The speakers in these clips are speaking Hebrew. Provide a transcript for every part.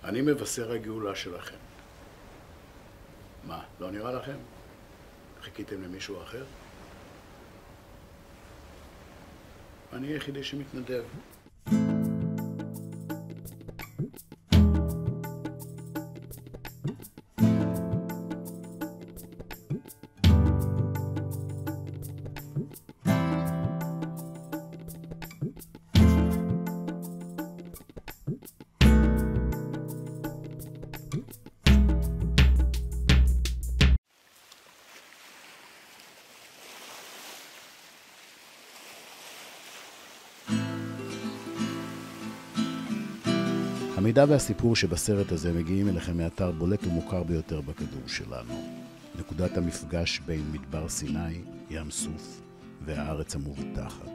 אני מבשר הגאולה שלכם. מה, לא נראה לכם? חיכיתם למישהו אחר? אני היחידי שמתנדב. המידע והסיפור שבסרט הזה מגיעים אליכם מאתר בולט ומוכר ביותר בכדור שלנו. נקודת המפגש בין מדבר סיני, ים סוף והארץ המובטחת.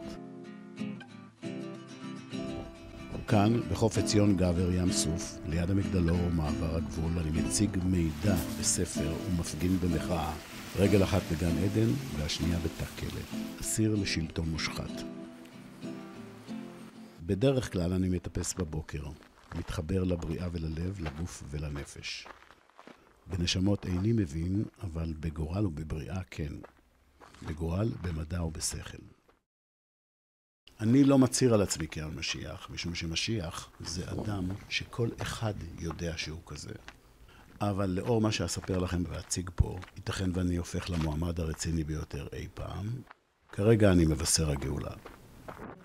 כאן, בחוף עציון גבר ים סוף, ליד המגדלור ומעבר הגבול, אני מציג מידע בספר ומפגין במחאה. רגל אחת בגן עדן והשנייה בתא כלא. אסיר לשלטון מושחת. בדרך כלל אני מטפס בבוקר. מתחבר לבריאה וללב, לגוף ולנפש. בנשמות איני מבין, אבל בגורל ובבריאה כן. בגורל, במדע ובשכל. אני לא מצהיר על עצמי כעל משיח, משום שמשיח זה אדם שכל אחד יודע שהוא כזה. אבל לאור מה שאספר לכם ואציג פה, ייתכן ואני הופך למועמד הרציני ביותר אי פעם. כרגע אני מבשר הגאולה.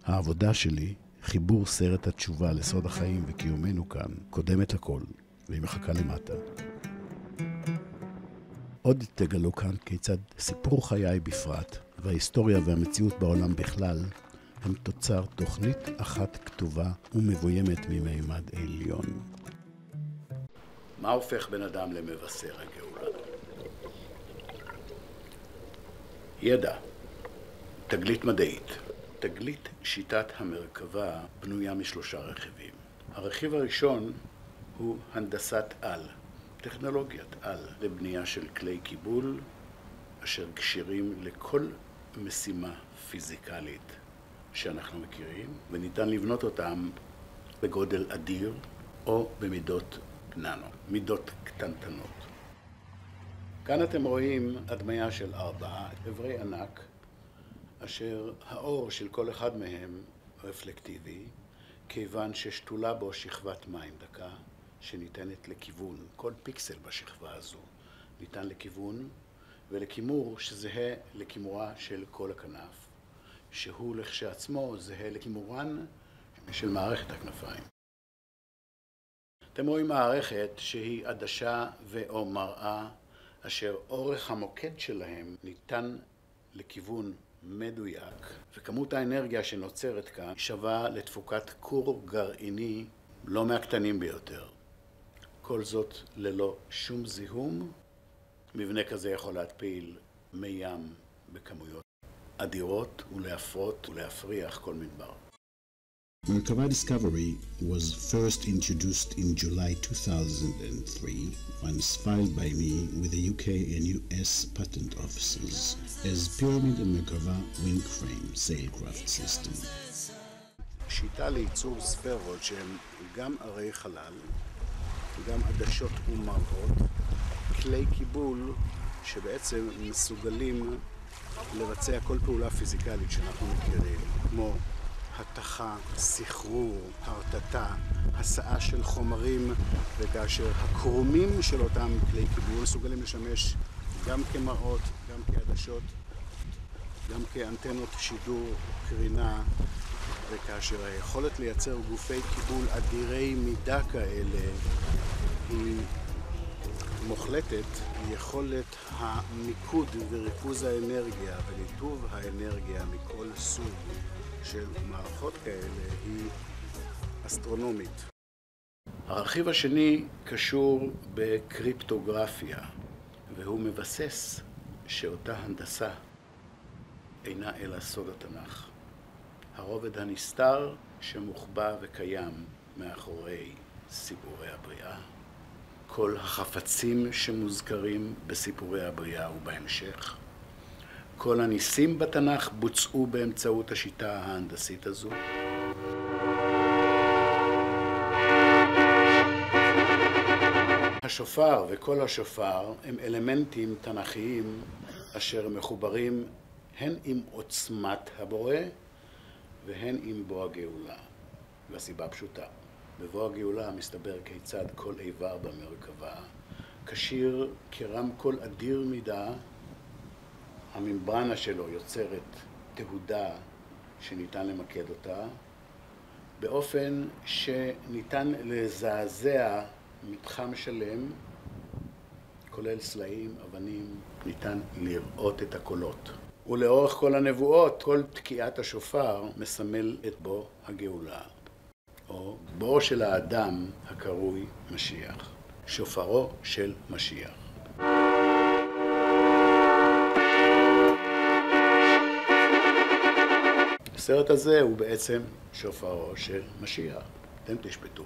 העבודה שלי, חיבור סרט התשובה לסוד החיים וקיומנו כאן, קודמת הכל, והיא מחכה למטה. עוד תגלו כאן כיצד סיפור חיי בפרט, וההיסטוריה והמציאות בעולם בכלל, הם תוצר תוכנית אחת כתובה ומבוימת ממימד עליון. מה הופך בן אדם למבשר הגאולה? ידע, תגלית מדעית. תגלית שיטת המרכבה בנויה משלושה רכיבים. הרכיב הראשון הוא הנדסת על, טכנולוגיית על, לבנייה של כלי קיבול, אשר קשירים לכל משימה פיזיקלית שאנחנו מכירים, וניתן לבנות אותם בגודל אדיר או במידות ננו, מידות קטנטנות. כאן אתם רואים הדמיה של 4 איברי ענק, אשר האור של כל אחד מהם רפלקטיבי, כיוון ששתולה בו שכבת מים דקה, שניתנת לכיוון. כל פיקסל בשכבה הזו ניתן לכיוון ולכימור שזהה לכימורה של כל הכנף, שהוא לכשעצמו זהה לכימורן של מערכת הכנפיים. אתם רואים מערכת שהיא עדשה ואו מראה, אשר אורך המוקד שלהם ניתן לכיוון מדויק, וכמות האנרגיה שנוצרת כאן שווה לתפוקת כור גרעיני לא מהקטנים ביותר. כל זאת ללא שום זיהום. מבנה כזה יכול להתפיל מי ים בכמויות אדירות ולהפרות ולהפריח כל מדבר. Merkava Discovery was first introduced in July 2003 once filed by me with the UK and US patent offices as Pyramid and Merkava Wing Frame Sailcraft System. שיטה לייצור ספרות שהן גם ערי חלל, גם עדשות ומראות, כלי קיבול שבעצם מסוגלים לבצע כל פעולה פיזיקלית שאנחנו מכירים, כמו התחה, סחרור, הרטטה, הסעה של חומרים, וכאשר הקרומים של אותם כלי קיבול מסוגלים לשמש גם כמראות, גם כעדשות, גם כאנטנות שידור, קרינה, וכאשר היכולת לייצר גופי קיבול אדירי מידה כאלה היא מוחלטת, יכולת המיקוד וריכוז האנרגיה וניתוב האנרגיה מכל סוג של מערכות כאלה היא אסטרונומית. הרכיב השני קשור בקריפטוגרפיה, והוא מבסס שאותה הנדסה אינה אלא סוד התנ"ך. הרובד הנסתר שמוחבא וקיים מאחורי סיפורי הבריאה. כל החפצים שמוזכרים בסיפורי הבריאה ובהמשך. כל הניסים בתנ"ך בוצעו באמצעות השיטה ההנדסית הזו. השופר וקול השופר הם אלמנטים תנכיים אשר מחוברים הן עם עוצמת הבורא והן עם בוא הגאולה. והסיבה פשוטה. בבוא הגאולה מסתבר כיצד כל איבר במרכבה כשיר כרמקול אדיר מידה, הממברנה שלו יוצרת תהודה שניתן למקד אותה, באופן שניתן לזעזע מתחם שלם, כולל סלעים, אבנים, ניתן לראות את הקולות. ולאורך כל הנבואות, כל תקיעת השופר מסמל את בוא הגאולה, או בואו של האדם הקרוי משיח, שופרו של משיח. הסרט הזה הוא בעצם שופרו של משיח. אתם תשפטו.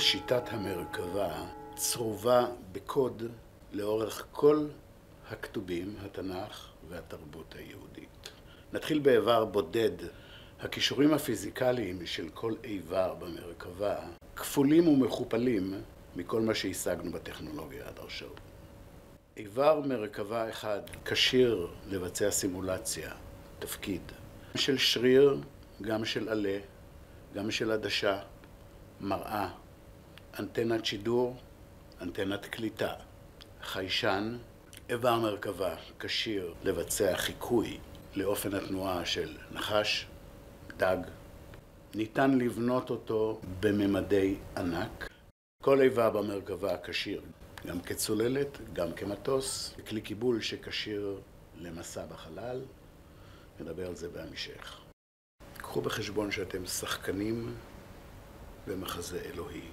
שיטת המרכבה צרובה בקוד לאורך כל הכתובים, התנ"ך והתרבות היהודית. נתחיל באיבר בודד. הכישורים הפיזיקליים של כל איבר במרכבה כפולים ומכופלים מכל מה שהשגנו בטכנולוגיה עד עכשיו. איבר מרכבה אחד כשיר לבצע סימולציה, תפקיד, של שריר, גם של עלה, גם של עדשה, מראה, אנטנת שידור, אנטנת קליטה, חיישן. איבר מרכבה כשיר לבצע חיקוי לאופן התנועה של נחש, דג. ניתן לבנות אותו בממדי ענק. כל איבר במרכבה כשיר גם כצוללת, גם כמטוס, כלי קיבול שכשיר למסע בחלל. נדבר על זה בהמשך. קחו בחשבון שאתם שחקנים במחזה אלוהי.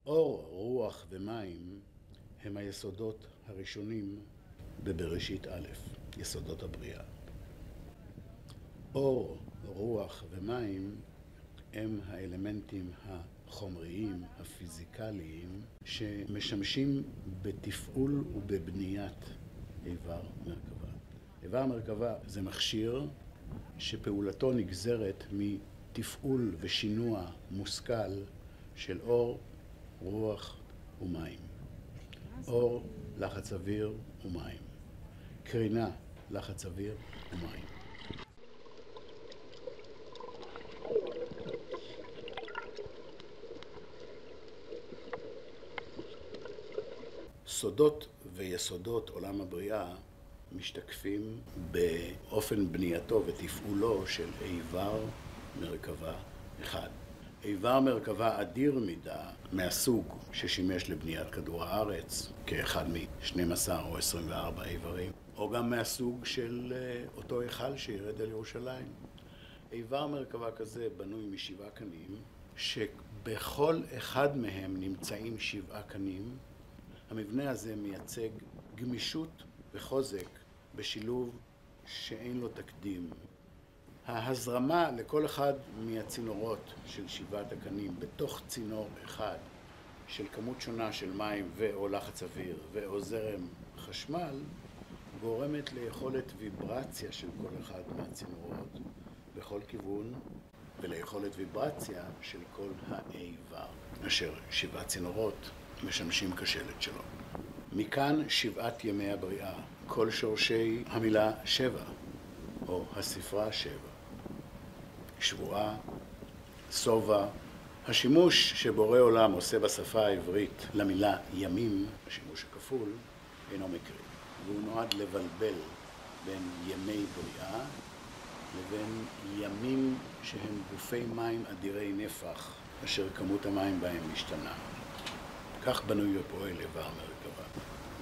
אור, רוח ומים הם היסודות הראשונים בבראשית א', יסודות הבריאה. אור, רוח ומים הם האלמנטים החומריים, הפיזיקליים, שמשמשים בתפעול ובבניית איבר מרכבה. איבר מרכבה זה מכשיר שפעולתו נגזרת מתפעול ושינוע מושכל של אור, רוח ומים. אור, לחץ אוויר ומים. קרינה, לחץ אוויר ומים. סודות ויסודות עולם הבריאה משתקפים באופן בנייתו ותפעולו של איבר מרכבה אחד. איבר מרכבה אדיר מידה מהסוג ששימש לבניית כדור הארץ, כאחד מ-12 או 24 איברים, או גם מהסוג של אותו היכל שירד על ירושלים. איבר מרכבה כזה בנוי מ7 קנים, שבכל אחד מהם נמצאים 7 קנים. המבנה הזה מייצג גמישות וחוזק בשילוב שאין לו תקדים. ההזרמה לכל אחד מהצינורות של 7 הקנים בתוך צינור אחד של כמות שונה של מים ואו לחץ אוויר ואו זרם החשמל גורמת ליכולת ויברציה של כל אחד מהצינורות בכל כיוון, וליכולת ויברציה של כל האיבר, אשר 7 צינורות משמשים כשלט שלו. מכאן 7 ימי הבריאה, כל שורשי המילה 7, או הספרה 7. שבועה, סובה, השימוש שבורא עולם עושה בשפה העברית למילה ימים, השימוש הכפול, אינו מקרי, והוא נועד לבלבל בין ימי בריאה לבין ימים שהם גופי מים אדירי נפח, אשר כמות המים בהם משתנה. כך בנוי ופועל איבר מרכבה.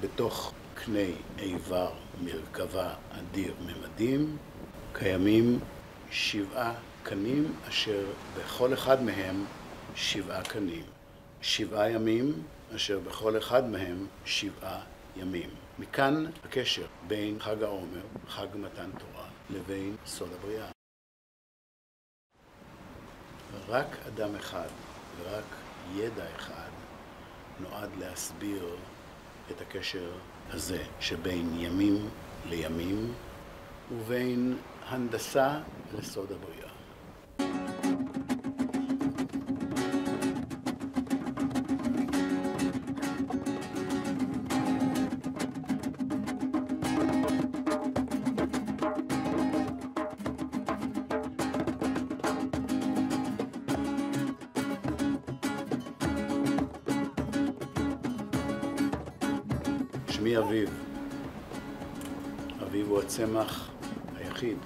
בתוך קני איבר מרכבה אדיר ממדים קיימים 7 קנים, אשר בכל אחד מהם 7 קנים. 7 ימים, אשר בכל אחד מהם 7 ימים. מכאן הקשר בין חג העומר, חג מתן תורה, לבין סוד הבריאה. רק אדם אחד ורק ידע אחד נועד להסביר את הקשר הזה שבין ימים לימים ובין הנדסה לסוד הבריאה. שמי אביב. אביב הוא הצמח היחיד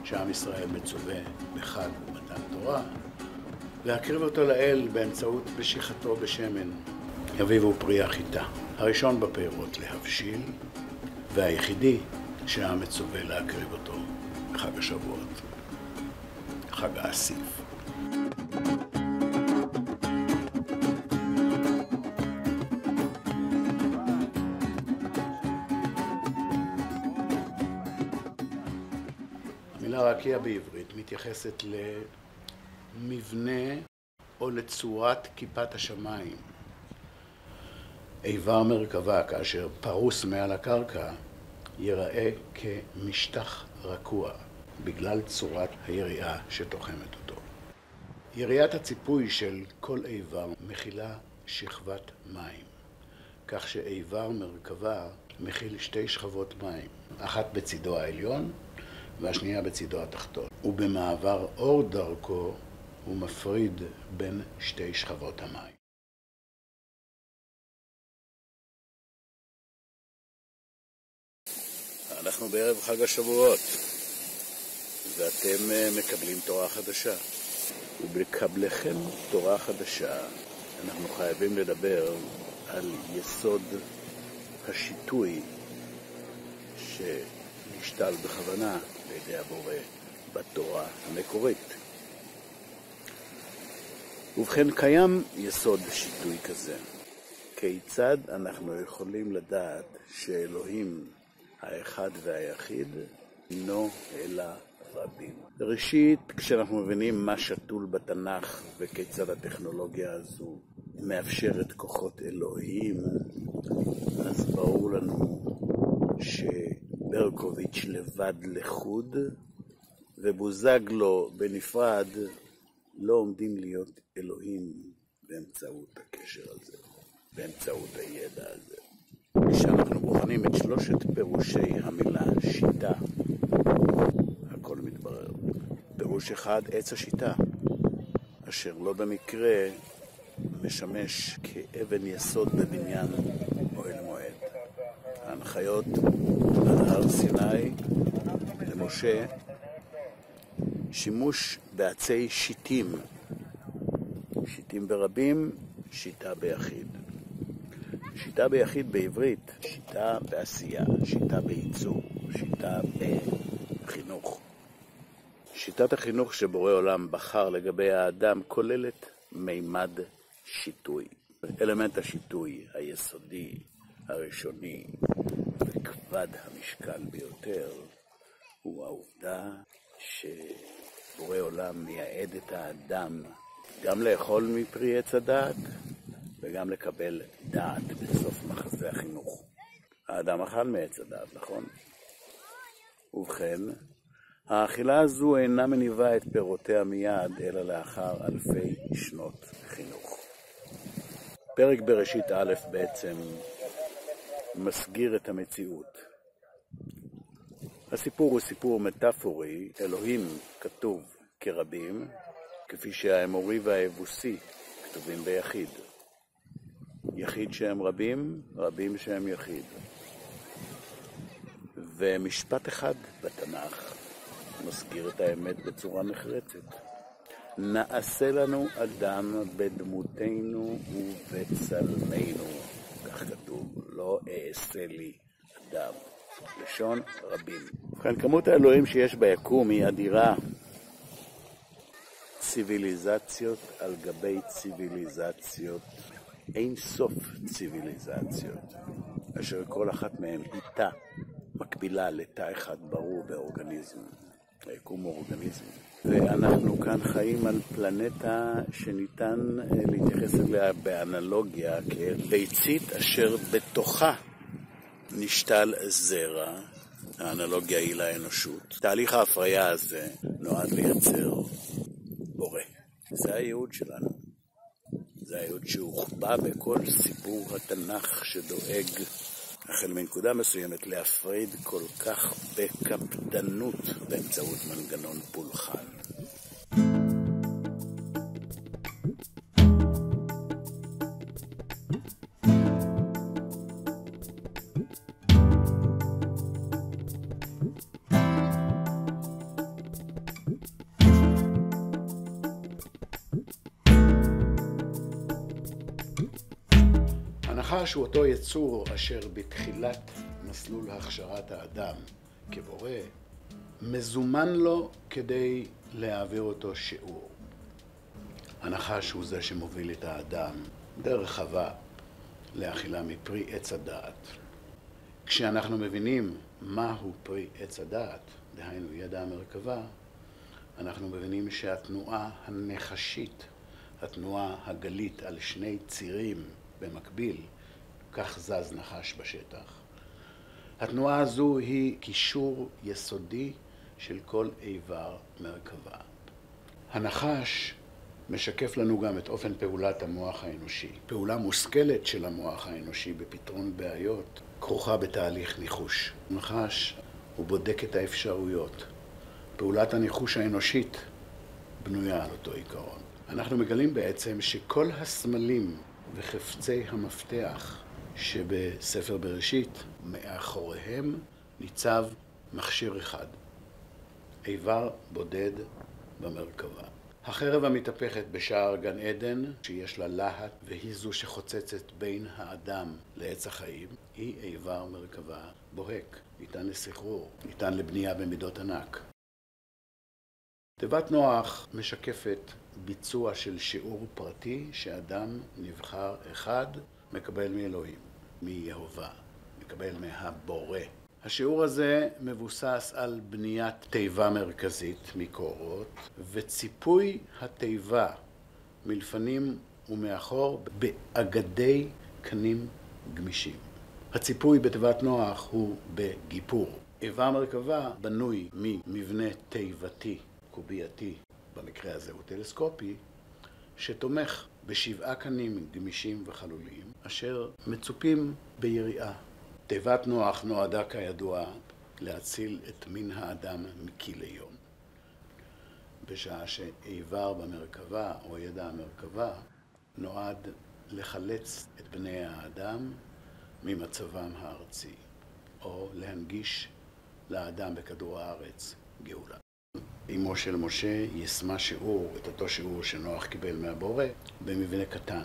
שעם ישראל מצווה בחג מתן תורה, להקריב אותו לאל באמצעות משיכתו בשמן. אביב הוא פרי החיטה, הראשון בפירות להבשיל, והיחידי שהעם מצווה להקריב אותו בחג השבועות, חג האסיף. המילה רקיע בעברית מתייחסת למבנה או לצורת כיפת השמיים. איבר מרכבה, כאשר פרוס מעל הקרקע, ייראה כמשטח רקוע, בגלל צורת היריעה שתוחמת אותו. יריעת הציפוי של כל איבר מכילה שכבת מים, כך שאיבר מרכבה מכיל 2 שכבות מים, אחת בצידו העליון והשנייה בצידו התחתון, ובמעבר אור דרכו הוא מפריד בין 2 שכבות המים. אנחנו בערב חג השבועות, ואתם מקבלים תורה חדשה. ובקבלכם תורה חדשה אנחנו חייבים לדבר על יסוד השיתוי שנשתל בכוונה בידי הבורא בתורה המקורית. ובכן, קיים יסוד שיתוי כזה. כיצד אנחנו יכולים לדעת שאלוהים האחד והיחיד אינו אלא רבים? ראשית, כשאנחנו מבינים מה שתול בתנ"ך וכיצד הטכנולוגיה הזו מאפשרת כוחות אלוהיים, אז ברור לנו שברקוביץ' לבד לחוד ובוזגלו בנפרד לא עומדים להיות אלוהים באמצעות הקשר הזה, באמצעות הידע הזה. כשאנחנו בוחנים את 3 פירושי המילה שיטה, הכל מתברר. פירוש אחד, עץ השיטה, אשר לא במקרה משמש כאבן יסוד בבניין אוהל מועד. ההנחיות על הר סיני למשה, שימוש בעצי שיטים, שיטים ברבים, שיטה ביחיד. שיטה ביחיד בעברית, שיטה בעשייה, שיטה בייצור, שיטה בחינוך. שיטת החינוך שבורא עולם בחר לגבי האדם כוללת מימד שיתוי. אלמנט השיתוי היסודי, הראשוני, וכבד המשקל ביותר, הוא העובדה שבורא עולם מייעד את האדם גם לאכול מפרי עץ הדעת, וגם לקבל דעת בסוף מחזה החינוך. האדם אכל מעץ הדעת, נכון? ובכן, האכילה הזו אינה מניבה את פירותיה מיד, אלא לאחר אלפי שנות חינוך. פרק בראשית א' בעצם מסגיר את המציאות. הסיפור הוא סיפור מטאפורי, אלוהים כתוב כרבים, כפי שהאמורי והיבוסי כתובים ביחיד. יחיד שהם רבים, רבים שהם יחיד. ומשפט אחד בתנ"ך מסגיר את האמת בצורה נחרצת. נעשה לנו אדם בדמותנו ובצלמנו, כך כתוב, לא אעשה לי אדם, לשון רבים. ובכן, כמות האלוהים שיש ביקום היא אדירה. ציוויליזציות על גבי ציוויליזציות, אין סוף ציוויליזציות, אשר כל אחת מהן איתה מקבילה לתא אחד ברור באורגניזם. היקום הוא אורגניזם. ואנחנו כאן חיים על פלנטה שניתן להתייחס אליה באנלוגיה כביצית אשר בתוכה נשתל זרע. האנלוגיה היא לאנושות. תהליך ההפריה הזה נועד לייצר בורא. זה הייעוד שלנו. זה הייעוד שהוחבא בכל סיפור התנ"ך שדואג החל מנקודה מסוימת להפריד כל כך בקפדנות באמצעות מנגנון פולחן. הנחש הוא אותו יצור אשר בתחילת מסלול הכשרת האדם כבורא, מזומן לו כדי להעביר אותו שיעור. הנחש הוא זה שמוביל את האדם דרך חווה לאכילה מפרי עץ הדעת. כשאנחנו מבינים מהו פרי עץ הדעת, דהיינו ידע המרכבה, אנחנו מבינים שהתנועה הנחשית, התנועה הגלית על שני צירים במקביל, כך זז נחש בשטח. התנועה הזו היא קישור יסודי של כל איבר מרכבה. הנחש משקף לנו גם את אופן פעולת המוח האנושי. פעולה מושכלת של המוח האנושי בפתרון בעיות כרוכה בתהליך ניחוש. נחש הוא בודק את האפשרויות. פעולת הניחוש האנושית בנויה על אותו עיקרון. אנחנו מגלים בעצם שכל הסמלים וחפצי המפתח שבספר בראשית, מאחוריהם ניצב מכשיר אחד, איבר בודד במרכבה. החרב המתהפכת בשער גן עדן, שיש לה להט והיא זו שחוצצת בין האדם לעץ החיים, היא איבר מרכבה בוהק, ניתן לסחרור, ניתן לבנייה במידות ענק. תיבת נוח משקפת ביצוע של שיעור פרטי שאדם נבחר אחד מקבל מאלוהים, מיהובה, מקבל מהבורא. השיעור הזה מבוסס על בניית תיבה מרכזית מקורות וציפוי התיבה מלפנים ומאחור באגדי קנים גמישים. הציפוי בתיבת נוח הוא בגיפור. איבר מרכבה בנוי ממבנה תיבתי קובייתי, במקרה הזה הוא טלסקופי, שתומך בשבעה קנים גמישים וחלולים, אשר מצופים ביריעה. תיבת נוח נועדה כידוע להציל את מין האדם מכילי יום. בשעה שאיבר במרכבה או ידע המרכבה נועד לחלץ את בני האדם ממצבם הארצי, או להנגיש לאדם בכדור הארץ גאולה. אמו של משה יישמה שיעור, את אותו שיעור שנוח קיבל מהבורא, במבנה קטן,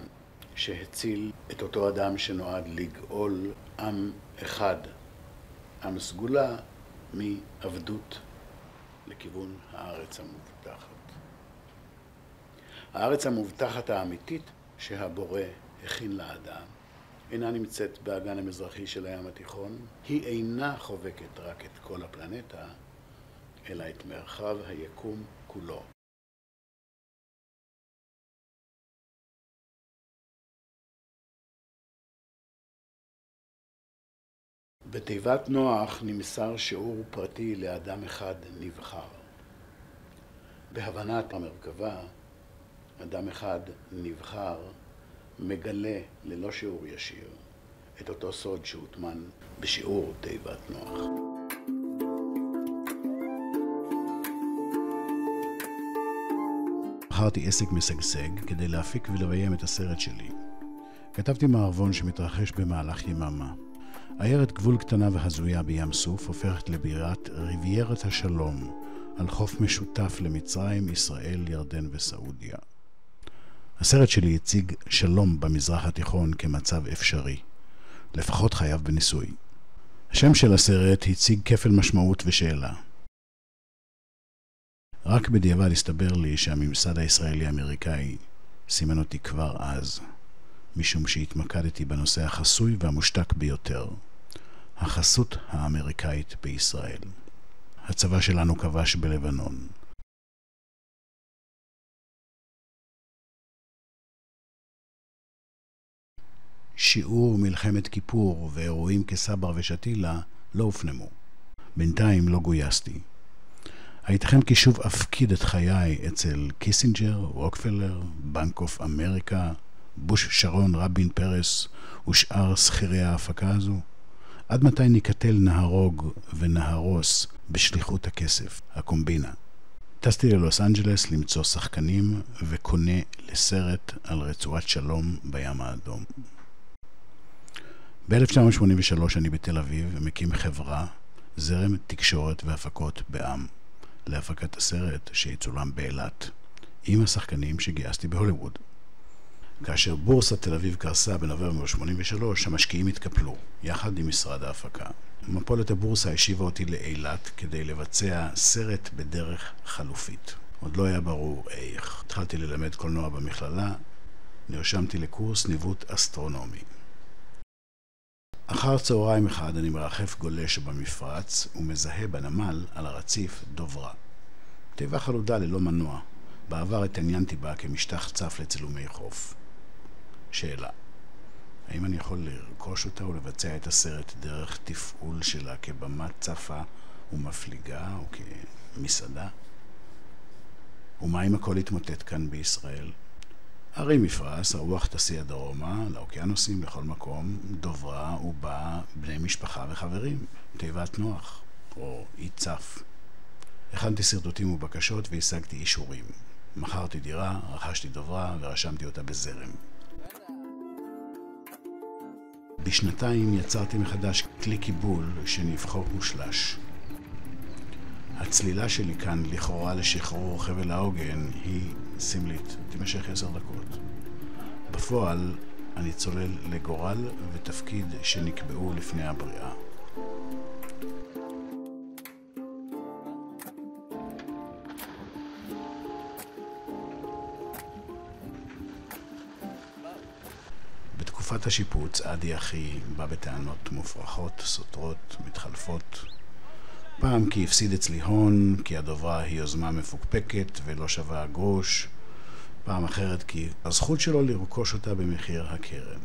שהציל את אותו אדם שנועד לגאול עם אחד, עם סגולה, מעבדות לכיוון הארץ המובטחת. הארץ המובטחת האמיתית שהבורא הכין לאדם, אינה נמצאת באגן המזרחי של הים התיכון, היא אינה חובקת רק את כל הפלנטה, אלא את מרחב היקום כולו. בתיבת נוח נמסר שיעור פרטי לאדם אחד נבחר. בהבנת המרכבה, אדם אחד נבחר מגלה ללא שיעור ישיר את אותו סוד שהוטמן בשיעור תיבת נוח. בחרתי עסק משגשג כדי להפיק ולביים את הסרט שלי. כתבתי מערבון שמתרחש במהלך יממה. עיירת גבול קטנה והזויה בים סוף הופכת לבירת ריביירת השלום, על חוף משותף למצרים, ישראל, ירדן וסעודיה. הסרט שלי הציג שלום במזרח התיכון כמצב אפשרי, לפחות חייב בניסוי. השם של הסרט הציג כפל משמעות ושאלה. רק בדיעבד הסתבר לי שהממסד הישראלי-אמריקאי סימן אותי כבר אז, משום שהתמקדתי בנושא החסוי והמושתק ביותר, החסות האמריקאית בישראל. הצבא שלנו כבש בלבנון. שיעור מלחמת כיפור ואירועים כסבר ושתילה לא הופנמו. בינתיים לא גויסתי. הייתכן כי שוב אפקיד את חיי אצל קיסינג'ר, רוקפלר, בנק אוף אמריקה, בוש, שרון, רבין, פרס ושאר שכירי ההפקה הזו? עד מתי נקטל נהרוג ונהרוס בשליחות הכסף, הקומבינה? טסתי ללוס אנג'לס למצוא שחקנים וקונה לסרט על רצועת שלום בים האדום. ב-1983 אני בתל אביב ומקים חברה, זרם תקשורת והפקות בעם, להפקת הסרט שיצולם באילת, עם השחקנים שגייסתי בהוליווד. כאשר בורסת תל אביב קרסה בנובמבר 83, המשקיעים התקפלו, יחד עם משרד ההפקה. מפולת הבורסה השיבה אותי לאילת כדי לבצע סרט בדרך חלופית. עוד לא היה ברור איך. התחלתי ללמד קולנוע במכללה, נרשמתי לקורס ניווט אסטרונומי. אחר צהריים אחד אני מרחף גולש במפרץ ומזהה בנמל על הרציף דוברה. תיבה חלודה ללא מנוע. בעבר התעניינתי בה כמשטח צף לצילומי חוף. שאלה, האם אני יכול לרכוש אותה ולבצע את הסרט דרך תפעול שלה כבמה צפה ומפליגה או כמסעדה? ומה אם הכל יתמוטט כאן בישראל? הרי מפרס, הרוח תסיע דרומה, לאוקיינוסים בכל מקום, דוברה ובה בני משפחה וחברים, תיבת נוח או אי צף. הכנתי סרטוטים ובקשות והשגתי אישורים. מכרתי דירה, רכשתי דוברה ורשמתי אותה בזרם. בשנתיים יצרתי מחדש כלי קיבול שנבחור מושלש. הצלילה שלי כאן לכאורה לשחרור חבל העוגן היא סמלית, תמשך 10 דקות. בפועל אני צולל לגורל ותפקיד שנקבעו לפני הבריאה. בתקופת השיפוץ, עדי אחי בא בטענות מופרכות, סותרות, מתחלפות. פעם כי הפסיד אצלי הון, כי הדוברה היא יוזמה מפוקפקת ולא שווה גרוש. פעם אחרת כי הזכות שלו לרכוש אותה במחיר הקרן.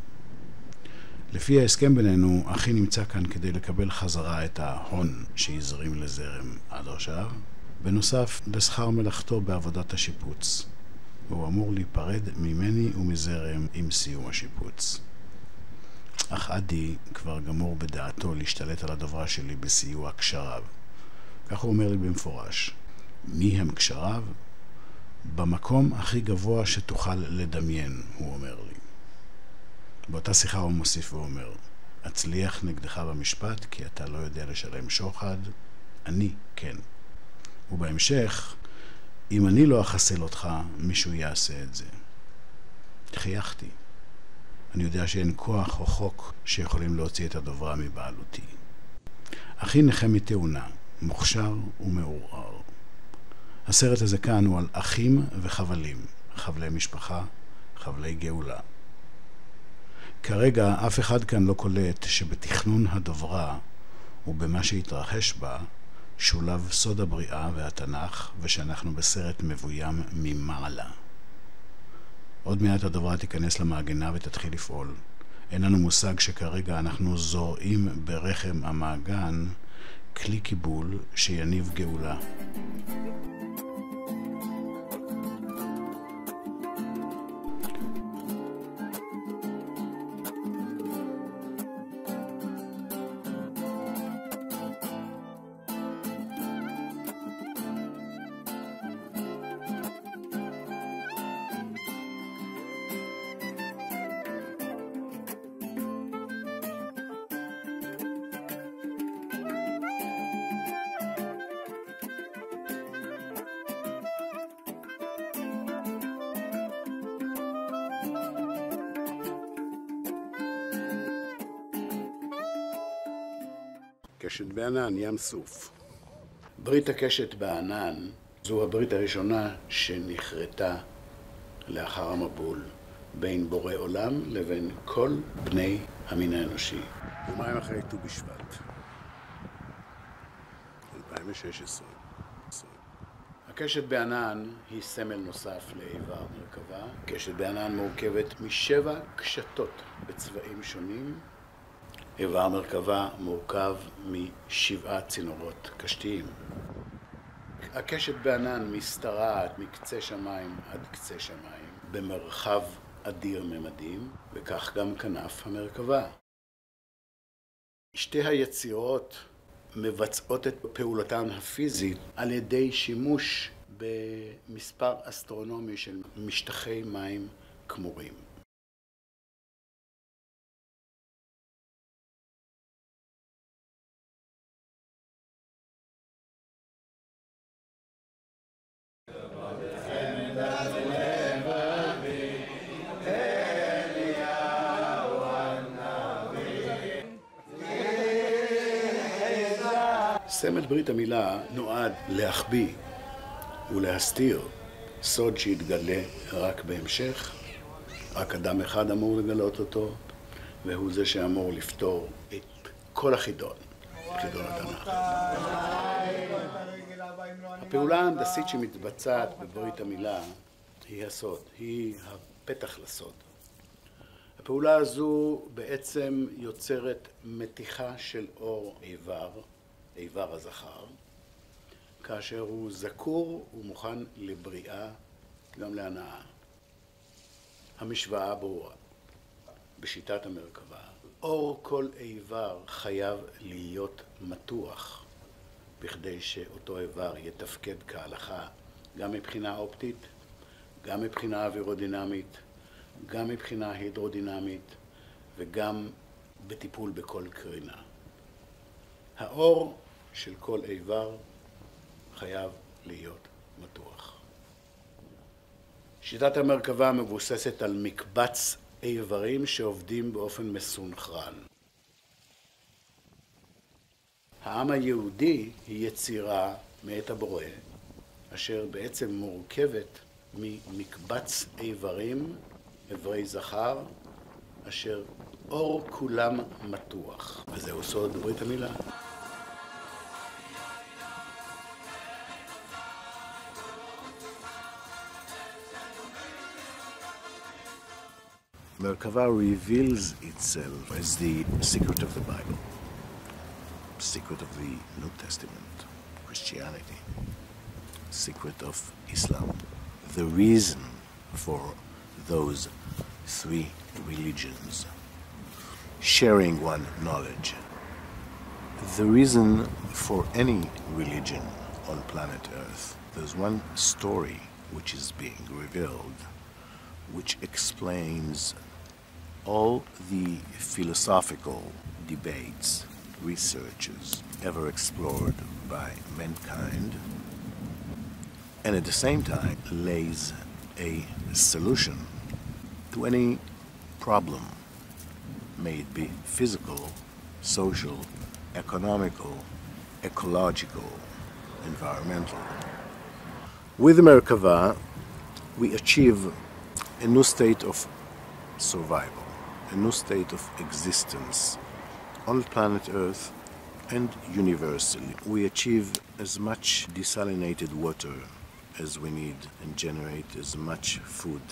לפי ההסכם בינינו, אחי נמצא כאן כדי לקבל חזרה את ההון שהזרים לזרם עד עכשיו, בנוסף לשכר מלאכתו בעבודת השיפוץ. והוא אמור להיפרד ממני ומזרם עם סיום השיפוץ. אך עדי כבר גמור בדעתו להשתלט על הדוברה שלי בסיוע קשריו. כך הוא אומר לי במפורש. מי הם קשריו? במקום הכי גבוה שתוכל לדמיין, הוא אומר לי. באותה שיחה הוא מוסיף ואומר, אצליח נגדך במשפט כי אתה לא יודע לשלם שוחד, אני כן. ובהמשך, אם אני לא אחסל אותך, מישהו יעשה את זה. חייכתי. אני יודע שאין כוח או חוק שיכולים להוציא את הדוברה מבעלותי. אחי נכה מתאונה, מוכשר ומעורער. הסרט הזה כאן הוא על אחים וחבלים, חבלי משפחה, חבלי גאולה. כרגע אף אחד כאן לא קולט שבתכנון הדוברה ובמה שהתרחש בה שולב סוד הבריאה והתנ"ך ושאנחנו בסרט מבוים ממעלה. עוד מעט הדוברה תיכנס למעגנה ותתחיל לפעול. אין לנו מושג שכרגע אנחנו זורעים ברחם המעגן כלי קיבול שיניב גאולה. קשת בענן, ים סוף. ברית הקשת בענן זו הברית הראשונה שנכרתה לאחר המבול בין בורא עולם לבין כל בני המין האנושי. יומיים אחרי ט"ו בשבט 2016. הקשת בענן היא סמל נוסף לאיבר מרכבה. קשת בענן מורכבת מ7 קשתות בצבעים שונים. איבר מרכבה מורכב מ7 צינורות קשתיים. הקשת בענן משתרעת מקצה שמיים עד קצה שמיים במרחב אדיר ממדים, וכך גם כנף המרכבה. שתי היצירות מבצעות את פעולתן הפיזית על ידי שימוש במספר אסטרונומי של משטחי מים כמורים. סמל ברית המילה נועד להחביא ולהסתיר סוד שיתגלה רק בהמשך. רק אדם אחד אמור לגלות אותו, והוא זה שאמור לפתור את כל החידון, חידון התנ"ך. הפעולה ההנדסית שמתבצעת בברית המילה היא הסוד, היא הפתח לסוד. הפעולה הזו בעצם יוצרת מתיחה של אור איבר הזכר, כאשר הוא זכור ומוכן לבריאה, גם להנאה. המשוואה ברורה. בשיטת המרכבה, אור כל איבר חייב להיות מתוח, בכדי שאותו איבר יתפקד כהלכה, גם מבחינה אופטית, גם מבחינה אווירודינמית, גם מבחינה הידרודינמית, וגם בטיפול בכל קרינה. האור של כל איבר חייב להיות מתוח. שיטת המרכבה מבוססת על מקבץ איברים שעובדים באופן מסונכרן. העם היהודי היא יצירה מאת הבורא, אשר בעצם מורכבת ממקבץ איברים, איברי זכר, אשר אור כולם מתוח. וזהו סוד ברית המילה. Merkava reveals itself as the secret of the Bible, secret of the New Testament, Christianity, secret of Islam, the reason for those three religions, sharing one knowledge. The reason for any religion on planet Earth, there's one story which is being revealed, which explains all the philosophical debates, researches ever explored by mankind, and at the same time lays a solution to any problem, may it be physical, social, economical, ecological, environmental. With Merkava, we achieve a new state of survival, a new state of existence on planet Earth and universally. We achieve as much desalinated water as we need and generate as much food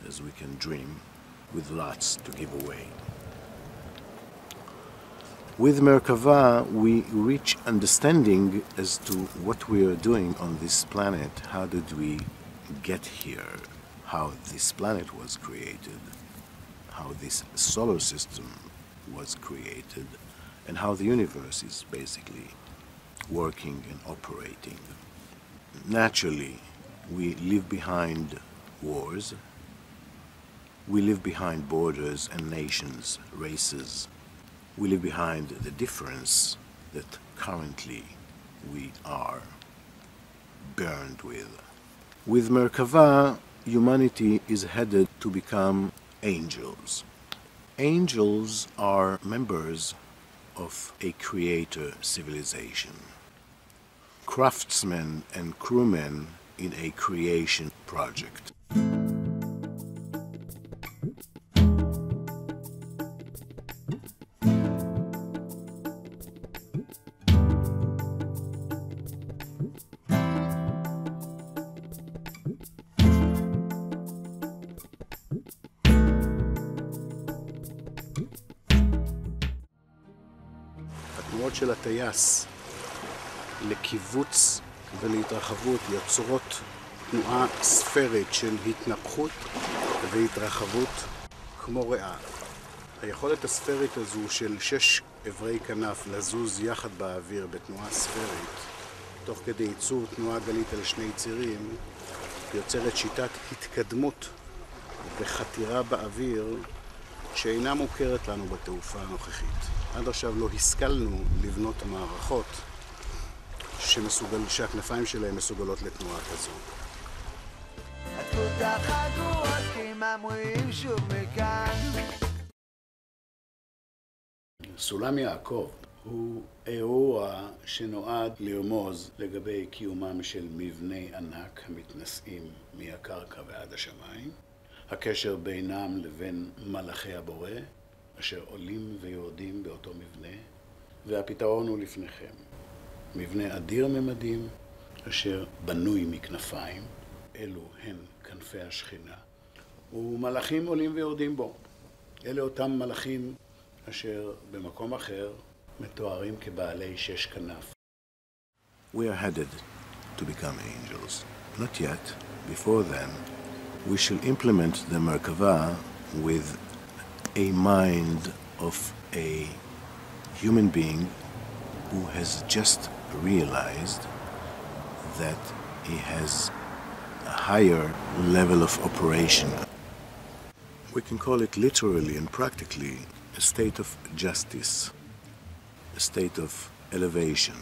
as we can dream. with lots to give away. With Merkava, we reach understanding as to what we are doing on this planet. How did we get here? How this planet was created? How this solar system was created? And how the universe is basically working and operating. Naturally, we leave behind wars. We leave behind borders and nations, races. We leave behind the difference that currently we are burned with. With Merkava, humanity is headed to become angels. Angels are members of a creator civilization, craftsmen and crewmen in a creation project. התנועות של הטייס לקיבוץ ולהתרחבות יוצרות תנועה ספרית של התנפחות והתרחבות כמו ריאה. היכולת הספרית הזו של 6 אברי כנף לזוז יחד באוויר בתנועה ספרית, תוך כדי ייצור תנועה גלית על 2 צירים, יוצרת שיטת התקדמות וחתירה באוויר שאינה מוכרת לנו בתעופה הנוכחית. עד עכשיו לא השכלנו לבנות מערכות שהכנפיים שלהם מסוגלות לתנועה כזו. סולם יעקב הוא אירוע שנועד לרמוז לגבי קיומם של מבני ענק המתנשאים מהקרקע ועד השמיים, הקשר בינם לבין מלאכי הבורא אשר עולים ויורדים באותו מבנה, והפתרון הוא לפניכם. מבנה אדיר ממדים אשר בנוי מכנפיים, אלו הן כנפי השכינה, ומלאכים עולים ויורדים בו. אלה אותם מלאכים אשר במקום אחר מתוארים כבעלי 6 כנף. We are headed to become angels. Not yet. Before then, we shall implement the Merkava with a mind of a human being who has just realized that he has a higher level of operation. We can call it literally and practically a state of justice, a state of elevation.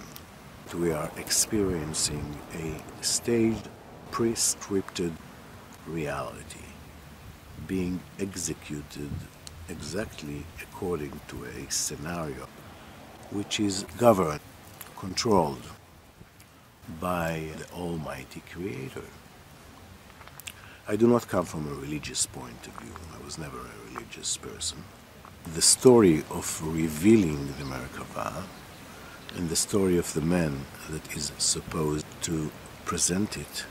We are experiencing a staged, prescripted reality being executed exactly according to a scenario which is governed, controlled by the Almighty Creator. I do not come from a religious point of view. I was never a religious person. The story of revealing the Merkava and the story of the man that is supposed to present it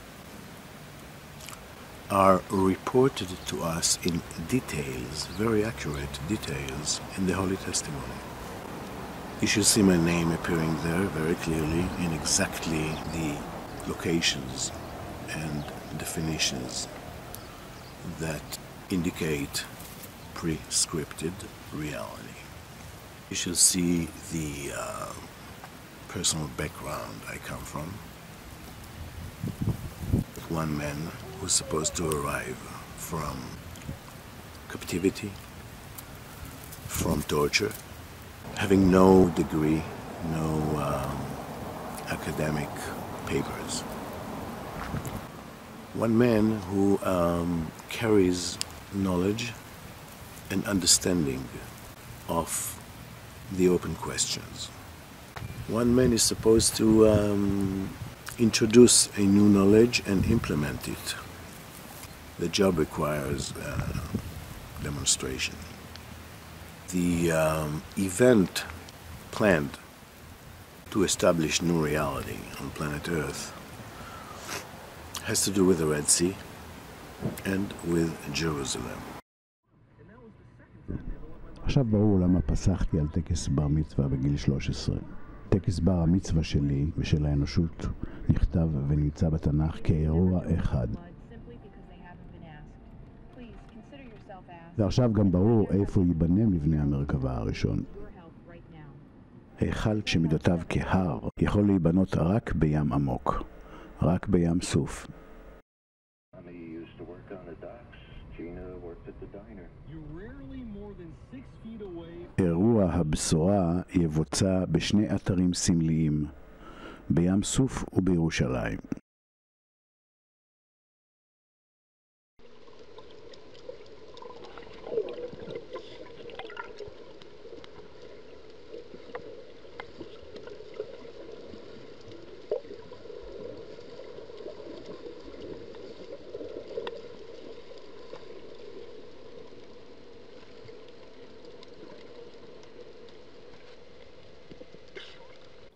are reported to us in details, very accurate details, in the Holy Testimony. You should see my name appearing there very clearly in exactly the locations and definitions that indicate prescripted reality. You should see the personal background I come from. One man who's supposed to arrive from captivity, from torture, having no degree, no academic papers. One man who carries knowledge and understanding of the open questions. One man is supposed to introduce a new knowledge and implement it. The job requires demonstration. The event planned to establish new reality on planet Earth has to do with the Red Sea and with Jerusalem. עכשיו ברור למה פסחתי על טקס בר מצווה בגיל 13. טקס בר המצווה שלי ושל האנושות נכתב ונמצא בתנ"ך כאירוע אחד. ועכשיו גם ברור איפה ייבנה מבנה המרכבה הראשון. היכל שמידותיו כהר יכול להיבנות רק בים עמוק, רק בים סוף. אירוע הבשורה יבוצע בשני אתרים סמליים, בים סוף ובירושלים.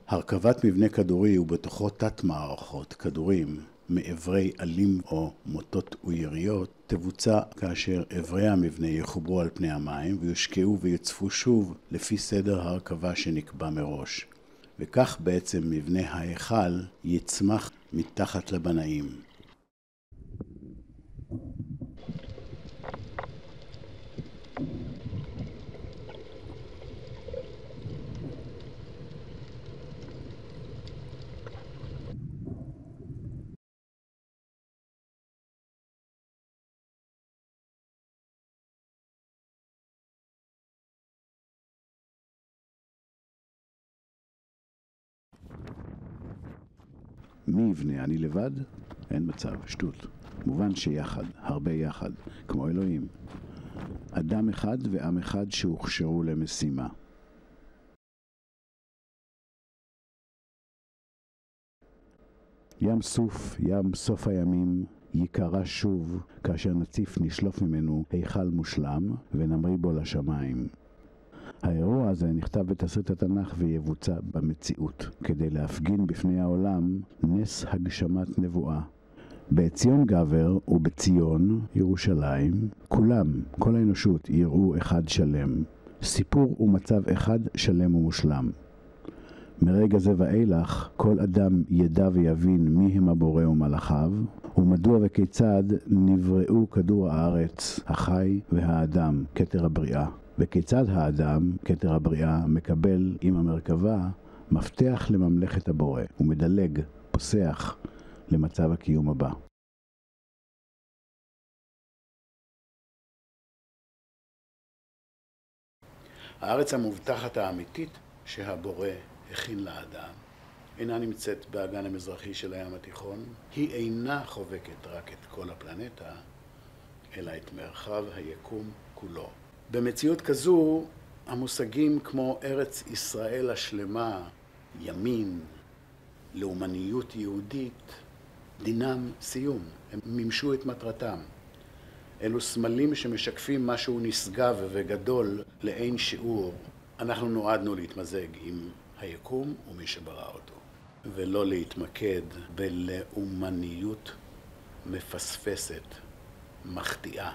הרכבת מבנה כדורי ובתוכו תת מערכות כדורים מעברי עלים או מוטות ויריות תבוצע כאשר עברי המבנה יחוברו על פני המים ויושקעו ויוצפו שוב לפי סדר הרכבה שנקבע מראש. וכך בעצם מבנה ההיכל יצמח מתחת לבנאים. מי יבנה? אני לבד? אין מצב, שטות. מובן שיחד, הרבה יחד, כמו אלוהים. אדם אחד ועם אחד שהוכשרו למשימה. ים סוף, ים סוף הימים, יקרא שוב כאשר נציף נשלוף ממנו היכל מושלם ונמריא בו לשמיים. האירוע הזה נכתב בתסריט התנ"ך ויבוצע במציאות, כדי להפגין בפני העולם נס הגשמת נבואה. בעציון גבר ובציון ירושלים, כולם, כל האנושות, יראו אחד שלם. סיפור ומצב אחד שלם ומושלם. מרגע זה ואילך, כל אדם ידע ויבין מי הם הבורא ומלאכיו, ומדוע וכיצד נבראו כדור הארץ, החי והאדם, כתר הבריאה. וכיצד האדם, כתר הבריאה, מקבל עם המרכבה מפתח לממלכת הבורא, ומדלג, פוסח, למצב הקיום הבא. הארץ המובטחת האמיתית שהבורא הכין לאדם אינה נמצאת באגן המזרחי של הים התיכון. היא אינה חובקת רק את כל הפלנטה, אלא את מרחב היקום כולו. במציאות כזו, המושגים כמו ארץ ישראל השלמה, ימין, לאומניות יהודית, דינם סיום. הם מימשו את מטרתם. אלו סמלים שמשקפים משהו נשגב וגדול לאין שיעור. אנחנו נועדנו להתמזג עם היקום ומי שברא אותו, ולא להתמקד בלאומניות מפספסת, מחטיאה.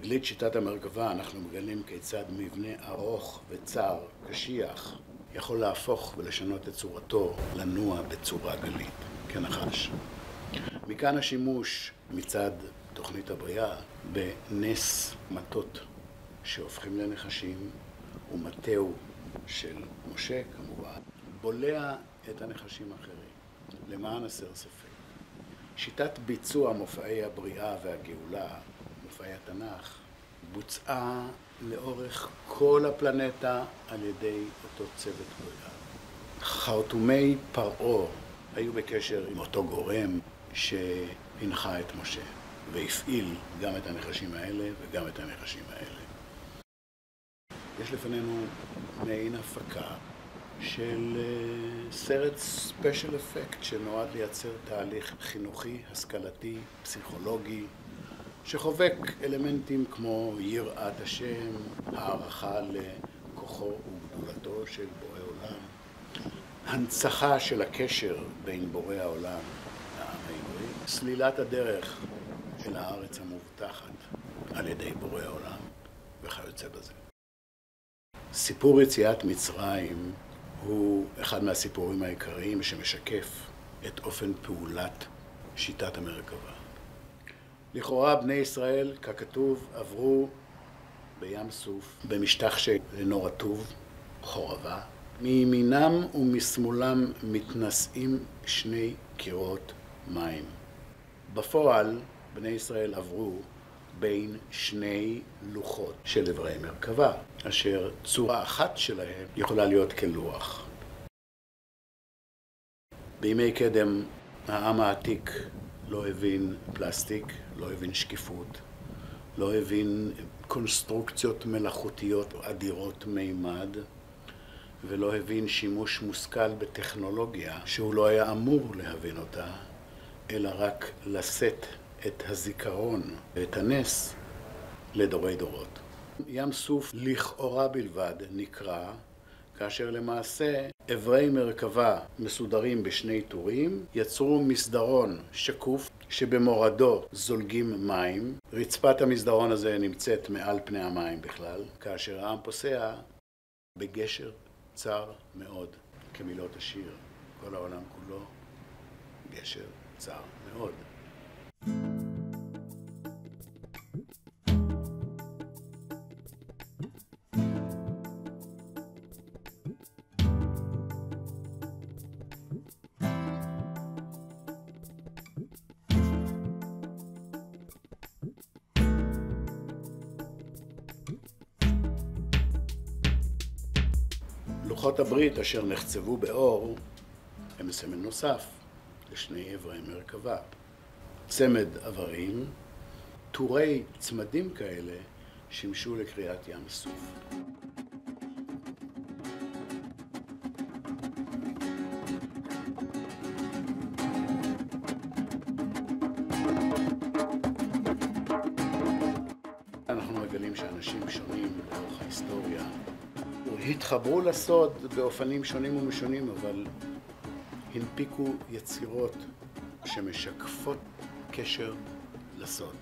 בתגלית שיטת המרכבה אנחנו מגלים כיצד מבנה ארוך וצר, קשיח, יכול להפוך ולשנות את צורתו, לנוע בצורה גלית, כנחש. מכאן השימוש מצד תוכנית הבריאה בנס מטות שהופכים לנחשים ומטהו של משה כמובן, בולע את הנחשים האחרים, למען הסר ספק. שיטת ביצוע מופעי הבריאה והגאולה, מופעי התנ"ך, בוצעה לאורך כל הפלנטה על ידי אותו צוות בריאה. חרטומי פרעה היו בקשר עם אותו גורם שהנחה את משה, והפעיל גם את הנחשים האלה וגם את הנחשים האלה. יש לפנינו מעין הפקה של סרט ספיישל אפקט שנועד לייצר תהליך חינוכי, השכלתי, פסיכולוגי, שחובק אלמנטים כמו יראת השם, הערכה לכוחו וגדולתו של בורא עולם, הנצחה של הקשר בין בורא העולם לעם העברי, סלילת הדרך אל הארץ המובטחת על ידי בורא העולם וכיוצא בזה. סיפור יציאת מצרים הוא אחד מהסיפורים העיקריים שמשקף את אופן פעולת שיטת המרכבה. לכאורה בני ישראל, ככתוב, עברו בים סוף במשטח שאינו רטוב, חורבה. מימינם ומשמאלם מתנשאים שני קירות מים. בפועל בני ישראל עברו בין שני לוחות של עברי מרכבה, אשר צורה אחת שלהם יכולה להיות כלוח. בימי קדם העם העתיק לא הבין פלסטיק, לא הבין שקיפות, לא הבין קונסטרוקציות מלאכותיות אדירות מימד, ולא הבין שימוש מושכל בטכנולוגיה שהוא לא היה אמור להבין אותה, אלא רק לשאת את הזיכרון ואת הנס לדורי דורות. ים סוף לכאורה בלבד נקרא, כאשר למעשה עברי מרכבה מסודרים בשני טורים, יצרו מסדרון שקוף שבמורדו זולגים מים. רצפת המסדרון הזה נמצאת מעל פני המים בכלל, כאשר העם פוסע בגשר צר מאוד, כמילות השיר. כל העולם כולו גשר צר מאוד. לוחות הברית אשר נחצבו באור הם סמל נוסף לשני עברי מרכבה. צמד עברים, טורי צמדים כאלה שימשו לקריאת ים סוף. אנחנו מגלים שאנשים שונים לאורך ההיסטוריה התחברו לסוד באופנים שונים ומשונים, אבל הנפיקו יצירות שמשקפות קשר לסוד.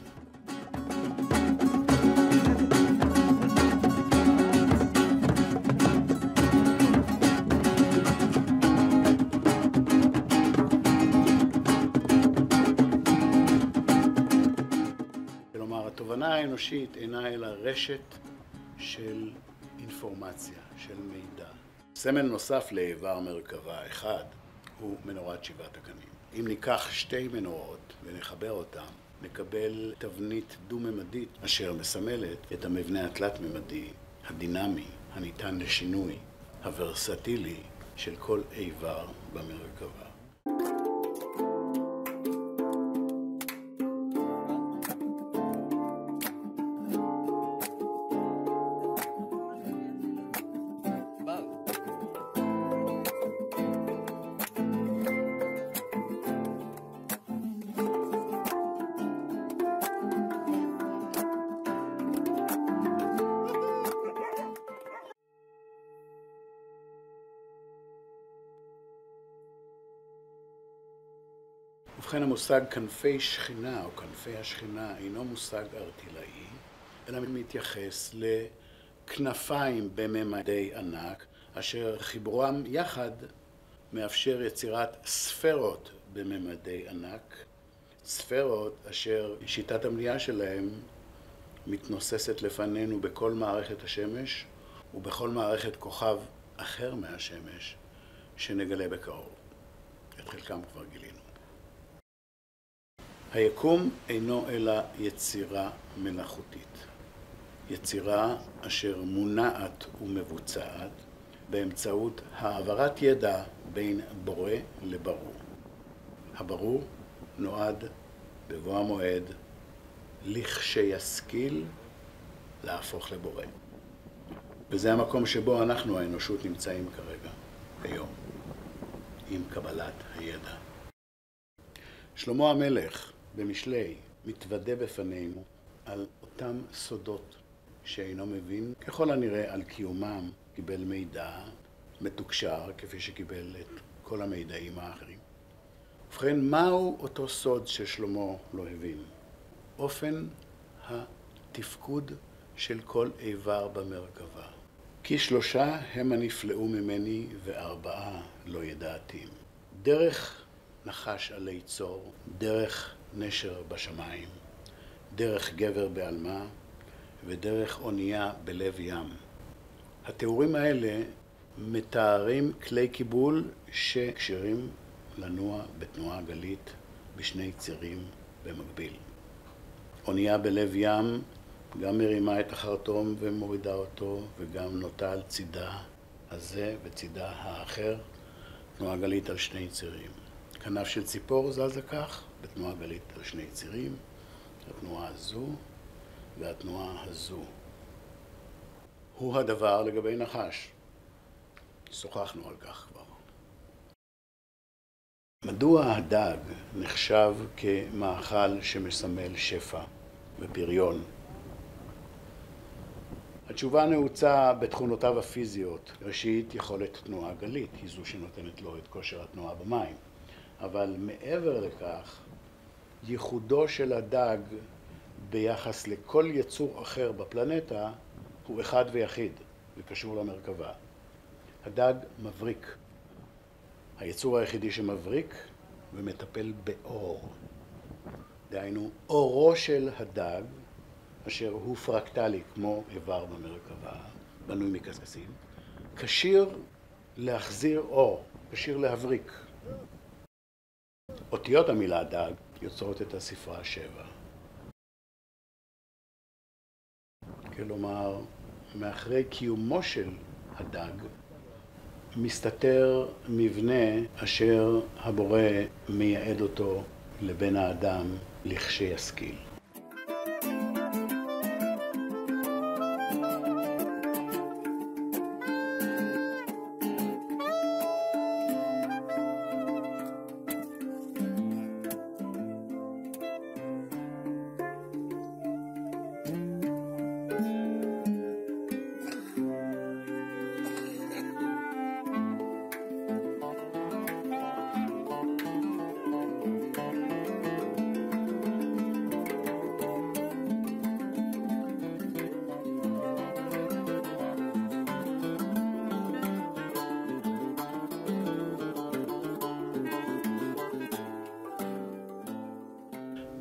כלומר, התובנה האנושית אינה אלא רשת של אינפורמציה, של מידע. סמל נוסף לאיבר מרכבה אחד הוא מנורת שבעת הקנים. אם ניקח שתי מנורות ונחבר אותן, נקבל תבנית דו-ממדית אשר מסמלת את המבנה התלת-ממדי, הדינמי, הניתן לשינוי, הוורסטילי של כל איבר במרכבה. ובכן, המושג כנפי שכינה או כנפי השכינה אינו מושג ארטילאי, אלא מתייחס לכנפיים בממדי ענק, אשר חיבורם יחד מאפשר יצירת ספרות בממדי ענק, ספרות אשר שיטת המניעה שלהם מתנוססת לפנינו בכל מערכת השמש ובכל מערכת כוכב אחר מהשמש שנגלה בקרוב. את חלקם כבר גילינו. היקום אינו אלא יצירה מלאכותית. יצירה אשר מונעת ומבוצעת באמצעות העברת ידע בין בורא לברור. הברור נועד בבוא המועד לכשישכיל להפוך לבורא. וזה המקום שבו אנחנו, האנושות, נמצאים כרגע, היום, עם קבלת הידע. שלמה המלך במשלי מתוודה בפנינו על אותם סודות שאינו מבין, ככל הנראה על קיומם קיבל מידע מתוקשר, כפי שקיבל את כל המידעים האחרים. ובכן, מהו אותו סוד ששלמה לא הבין? אופן התפקוד של כל איבר במרכבה. כי 3 הם הנפלאו ממני ו4 לא ידעתים. דרך נחש עלי צור, דרך נשר בשמיים, דרך גבר בעלמה ודרך אונייה בלב ים. התיאורים האלה מתארים כלי קיבול שקשרים לנוע בתנועה גלית בשני צירים במקביל. אונייה בלב ים גם מרימה את החרטום ומורידה אותו, וגם נוטה על צידה הזה וצידה האחר, תנועה גלית על 2 צירים. כנף של ציפור זזה כך, בתנועה גלית על 2 צירים, התנועה הזו והתנועה הזו. הוא הדבר לגבי נחש. שוחחנו על כך כבר. מדוע הדג נחשב כמאכל שמסמל שפע ופריון? התשובה נעוצה בתכונותיו הפיזיות. ראשית, יכולת תנועה גלית, היא זו שנותנת לו את כושר התנועה במים. אבל מעבר לכך, ייחודו של הדג ביחס לכל יצור אחר בפלנטה הוא אחד ויחיד וקשור למרכבה. הדג מבריק. היצור היחידי שמבריק ומטפל באור. דהיינו, אורו של הדג, אשר הוא פרקטלי כמו איבר במרכבה, בנוי מקשקשים, כשיר להחזיר אור, כשיר להבריק. אותיות המילה דג יוצרות את הספרה 7. כלומר, מאחרי קיומו של הדג, מסתתר מבנה אשר הבורא מייעד אותו לבן האדם לכשישכיל.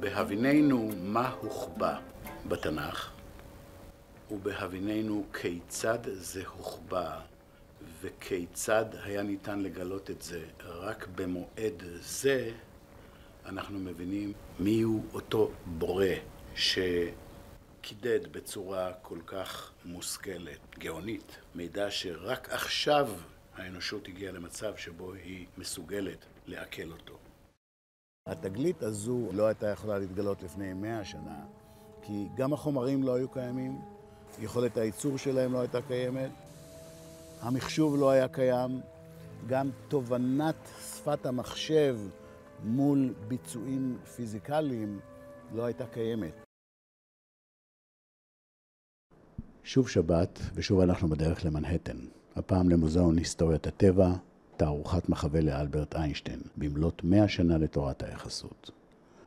בהביננו מה הוחבא בתנ"ך, ובהביננו כיצד זה הוחבא, וכיצד היה ניתן לגלות את זה רק במועד זה, אנחנו מבינים מיהו אותו בורא שקידד בצורה כל כך מושכלת, גאונית, מידע שרק עכשיו האנושות הגיעה למצב שבו היא מסוגלת לעכל אותו. התגלית הזו לא הייתה יכולה להתגלות לפני 100 שנה, כי גם החומרים לא היו קיימים, יכולת הייצור שלהם לא הייתה קיימת, המחשוב לא היה קיים, גם תובנת שפת המחשב מול ביצועים פיזיקליים לא הייתה קיימת. שוב שבת, ושוב אנחנו בדרך למנהטן, הפעם למוזיאון היסטוריית הטבע, תערוכת מחווה לאלברט איינשטיין, במלאת 100 שנה לתורת היחסות.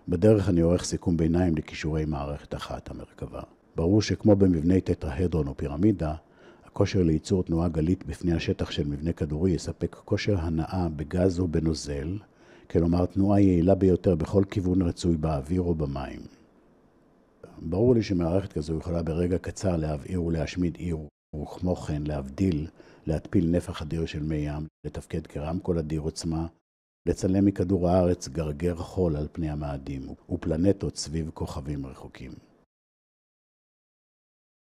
בדרך אני עורך סיכום ביניים לכישורי מערכת אחת, המרכבה. ברור שכמו במבני טטרהדרון או פירמידה, הכושר לייצור תנועה גלית בפני השטח של מבנה כדורי יספק כושר הנעה בגז או בנוזל, כלומר תנועה יעילה ביותר בכל כיוון רצוי באוויר או במים. ברור לי שמערכת כזו יכולה ברגע קצר להבעיר ולהשמיד עיר וכמו כן להבדיל, להתפיל נפח אדיר של מי ים, לתפקד כרמקול אדיר עוצמה, לצלם מכדור הארץ גרגר חול על פני המאדים ופלנטות סביב כוכבים רחוקים.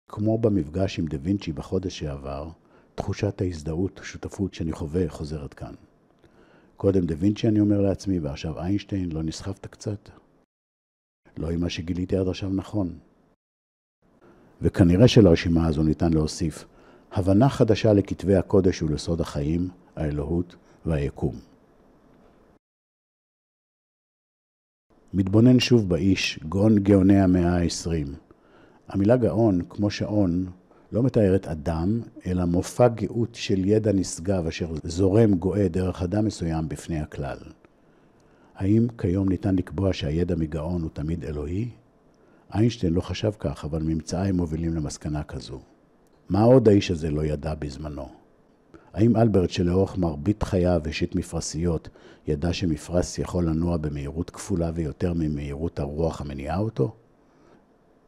כמו במפגש עם דה וינצ'י בחודש שעבר, תחושת ההזדהות, שותפות שאני חווה חוזרת כאן. קודם דה וינצ'י אני אומר לעצמי, ועכשיו איינשטיין, לא נסחפת קצת? לא עם מה שגיליתי עד עכשיו נכון. וכנראה שלרשימה הזו ניתן להוסיף הבנה חדשה לכתבי הקודש ולסוד החיים, האלוהות והיקום. מתבונן שוב באיש, גאון גאוני המאה ה-20. המילה גאון, כמו שעון, לא מתארת אדם, אלא מופע גאות של ידע נשגב אשר זורם גואה דרך אדם מסוים בפני הכלל. האם כיום ניתן לקבוע שהידע מגאון הוא תמיד אלוהי? איינשטיין לא חשב כך, אבל ממצאי מובילים למסקנה כזו. מה עוד האיש הזה לא ידע בזמנו? האם אלברט שלאורך מרבית חייו השית מפרשיות ידע שמפרש יכול לנוע במהירות כפולה ויותר ממהירות הרוח המניעה אותו?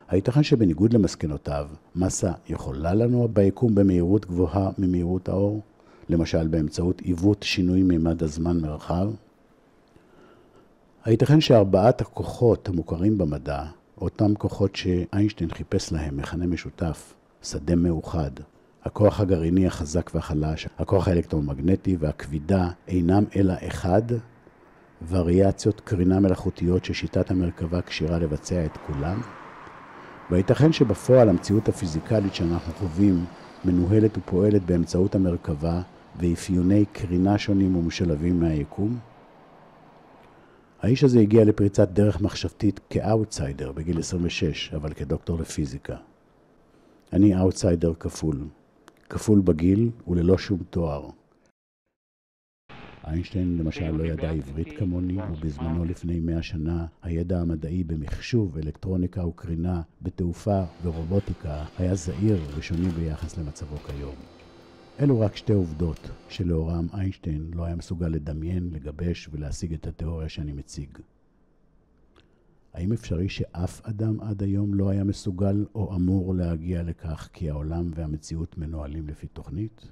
הייתכן שבניגוד למסקנותיו, מסה יכולה לנוע ביקום במהירות גבוהה ממהירות האור? למשל באמצעות עיוות שינוי מימד הזמן מרחב? הייתכן שארבעת הכוחות המוכרים במדע, אותם כוחות שאיינשטיין חיפש להם מכנה משותף, שדה מאוחד, הכוח הגרעיני החזק והחלש, הכוח האלקטרומגנטי והכבידה אינם אלא אחד, וריאציות קרינה מלאכותיות ששיטת המרכבה קשירה לבצע את כולם? והייתכן שבפועל המציאות הפיזיקלית שאנחנו חווים מנוהלת ופועלת באמצעות המרכבה ואפיוני קרינה שונים ומשלבים מהיקום? האיש הזה הגיע לפריצת דרך מחשבתית כאוטסיידר בגיל 26, אבל כדוקטור לפיזיקה. אני אוטסיידר כפול. כפול בגיל וללא שום תואר. איינשטיין למשל לא ידע עברית כמוני, ובזמנו לפני 100 שנה הידע המדעי במחשוב, אלקטרוניקה וקרינה, בתעופה ורובוטיקה היה זהיר ושוני ביחס למצבו כיום. אלו רק שתי עובדות שלאורם איינשטיין לא היה מסוגל לדמיין, לגבש ולהשיג את התיאוריה שאני מציג. האם אפשרי שאף אדם עד היום לא היה מסוגל או אמור להגיע לכך כי העולם והמציאות מנוהלים לפי תוכנית?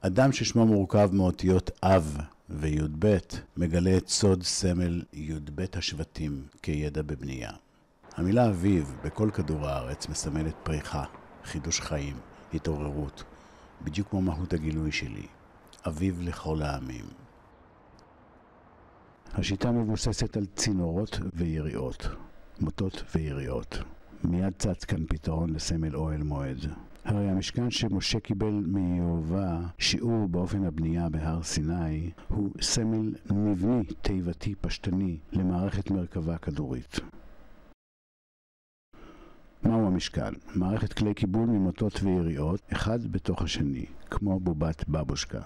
אדם ששמו מורכב מאותיות אב וי"ב מגלה את סוד סמל י"ב השבטים כידע בבנייה. המילה אביב בכל כדור הארץ מסמלת פריחה, חידוש חיים, התעוררות, בדיוק כמו מהות הגילוי שלי. אביב לכל העמים. השיטה מבוססת על צינורות ויריעות, מוטות ויריעות. מיד צץ כאן פתרון לסמל אוהל מועד. הרי המשכן שמשה קיבל מיהובה שיעור באופן הבנייה בהר סיני הוא סמל מבני תיבתי פשטני למערכת מרכבה כדורית. מהו המשכן? מערכת כלי קיבול ממוטות ויריעות, אחד בתוך השני, כמו בובת בבושקה.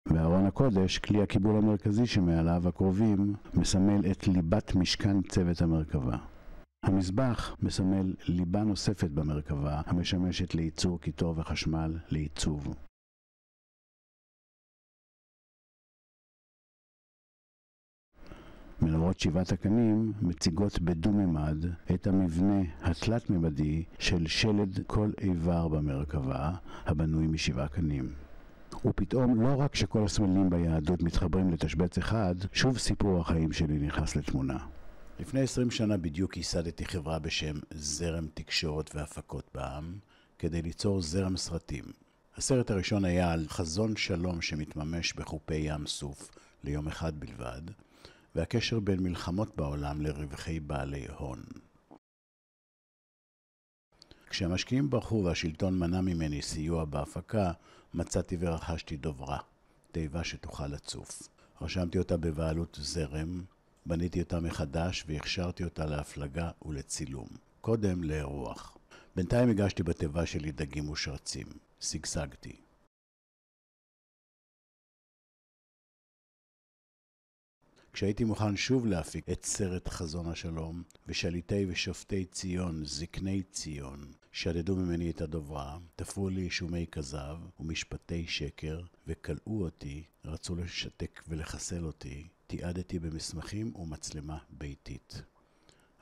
וארון הקודש, כלי הקיבול המרכזי שמעליו הקרובים, מסמל את ליבת משכן צוות המרכבה. המזבח מסמל ליבה נוספת במרכבה, המשמשת לייצור קיטור וחשמל לעיצוב. מנורות שבעת הקנים מציגות בדו-ממד את המבנה התלת-ממדי של שלד כל איבר במרכבה, הבנוי משבעה קנים. ופתאום לא רק שכל הסמלים ביהדות מתחברים לתשבץ אחד, שוב סיפור החיים שלי נכנס לתמונה. לפני 20 שנה בדיוק ייסדתי חברה בשם זרם תקשורת והפקות בע"מ, כדי ליצור זרם סרטים. הסרט הראשון היה על חזון שלום שמתממש בחופי ים סוף ליום אחד בלבד, והקשר בין מלחמות בעולם לרווחי בעלי הון. כשהמשקיעים ברחו והשלטון מנע ממני סיוע בהפקה, מצאתי ורכשתי דוברה, תיבה שתוכל לצוף. רשמתי אותה בבעלות זרם, בניתי אותה מחדש והכשרתי אותה להפלגה ולצילום. קודם לאירוח. בינתיים הגשתי בתיבה שלי דגים ושרצים. סגסגתי. כשהייתי מוכן שוב להפיק את סרט חזון השלום, ושליטי ושופטי ציון, זקני ציון, שדדו ממני את הדוברה, תפרו לי שומי כזב ומשפטי שקר, וקלעו אותי, רצו לשתק ולחסל אותי, תיעדתי במסמכים ומצלמה ביתית.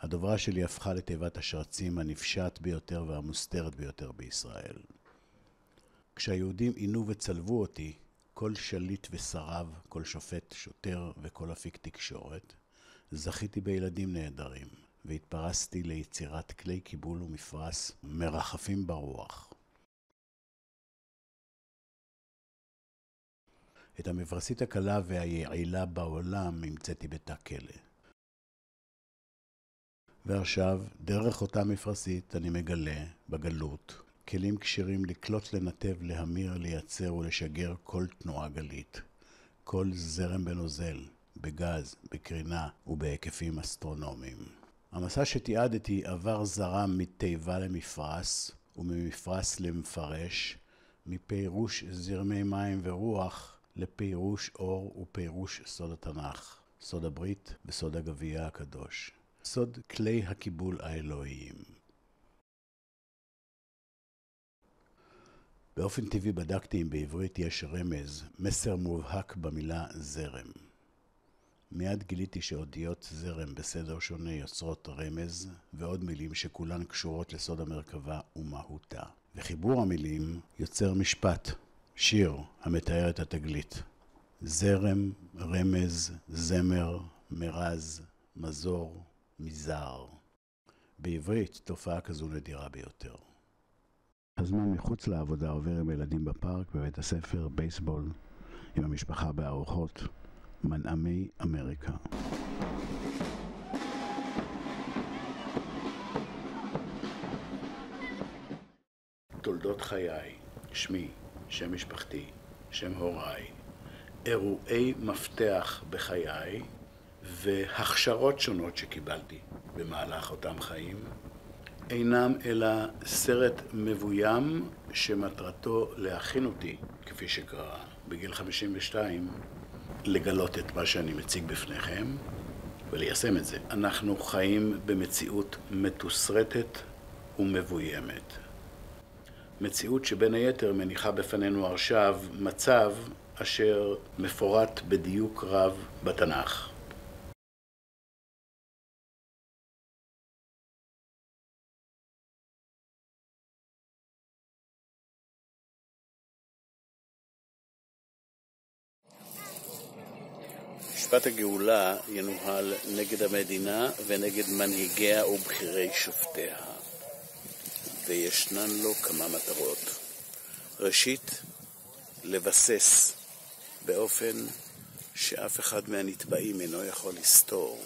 הדוברה שלי הפכה לתיבת השרצים הנפשעת ביותר והמוסתרת ביותר בישראל. כשהיהודים עינו וצלבו אותי, כל שליט ושריו, כל שופט, שוטר וכל אפיק תקשורת, זכיתי בילדים נהדרים, והתפרסתי ליצירת כלי קיבול ומפרס מרחפים ברוח. את המפרסית הקלה והיעילה בעולם המצאתי בתא כלא. ועכשיו, דרך אותה מפרסית אני מגלה, בגלות, כלים קשירים לקלוט, לנתב, להמיר, לייצר ולשגר כל תנועה גלית, כל זרם בנוזל, בגז, בקרינה ובהיקפים אסטרונומיים. המסע שתיעדתי עבר זרם מתיבה למפרס וממפרס למפרש, מפירוש זרמי מים ורוח לפירוש אור ופירוש סוד התנ"ך, סוד הברית וסוד הגביע הקדוש, סוד כלי הקיבול האלוהיים. באופן טבעי בדקתי אם בעברית יש רמז, מסר מובהק במילה זרם. מיד גיליתי שאותיות זרם בסדר שונה יוצרות רמז ועוד מילים שכולן קשורות לסוד המרכבה ומהותה. וחיבור המילים יוצר משפט, שיר המתאר את התגלית. זרם, רמז, זמר, מרז, מזור, מזר. בעברית תופעה כזו נדירה ביותר. הזמן מחוץ לעבודה עובר עם ילדים בפארק, בבית הספר, בייסבול, עם המשפחה בארוחות, מנעמי אמריקה. תולדות חיי, שמי, שם משפחתי, שם הוריי, אירועי מפתח בחיי והכשרות שונות שקיבלתי במהלך אותם חיים, אינם אלא סרט מבוים שמטרתו להכין אותי, כפי שקרה בגיל 52, לגלות את מה שאני מציג בפניכם וליישם את זה. אנחנו חיים במציאות מתוסרטת ומבוימת. מציאות שבין היתר מניחה בפנינו עכשיו מצב אשר מפורט בדיוק רב בתנ"ך. משפט הגאולה ינוהל נגד המדינה ונגד מנהיגיה ובחירי שופטיה, וישנן לו כמה מטרות. ראשית, לבסס באופן שאף אחד מהנתבעים אינו יכול לסתור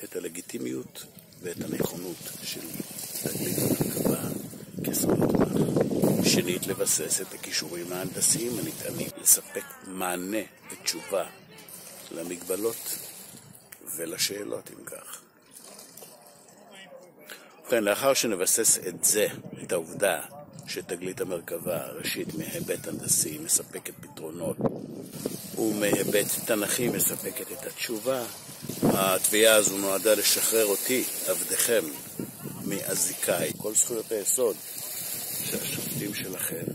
את הלגיטימיות ואת הנכונות של תגלית המרכבה כסוד מח. שנית, לבסס את הכישורים ההנדסיים הניתנים לספק מענה ותשובה למגבלות ולשאלות אם כך. ובכן, לאחר שנבסס את זה, את העובדה שתגלית המרכבה, ראשית מהיבט הנדסי, מספקת פתרונות, ומהיבט תנכי מספקת את התשובה, התביעה הזו נועדה לשחרר אותי, עבדכם, מאזיקאי. כל זכויות היסוד שהשופטים שלכם